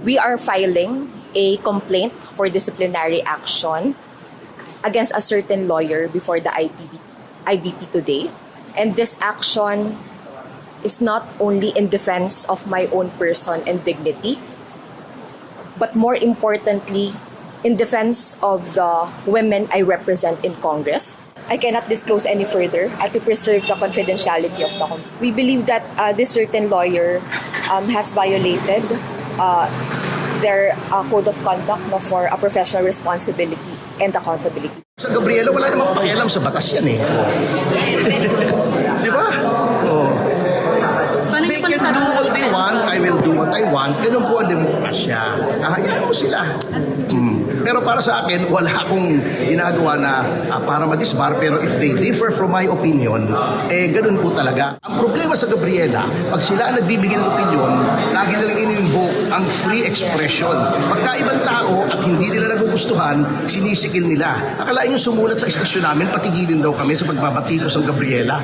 we are filing a complaint for disciplinary action against a certain lawyer before the IBP today. And this action is not only in defense of my own person and dignity, but more importantly, in defense of the women I represent in Congress. I cannot disclose any further to preserve the confidentiality of the company. We believe that this certain lawyer has violated their code of conduct for a professional responsibility and accountability. Sa Gabriela, wala namang pakialam sa batas yan eh. Di ba? Oh. They can do what they want, I will do what I want. Ganun po ang demokrasya. Hayaan mo sila. Pero para sa akin, wala akong ginagawa na para madisbar. Pero if they differ from my opinion, ganun po talaga. Ang problema sa Gabriela, pag sila ang nagbibigay ng opinion, lagi nilang in-invoke ang free expression. Pagka ibang tao at hindi nila nagugustuhan, sinisikil nila. Akalain yung sumulat sa istasyon namin, patigilin daw kami sa pagbabatikos ng Gabriela.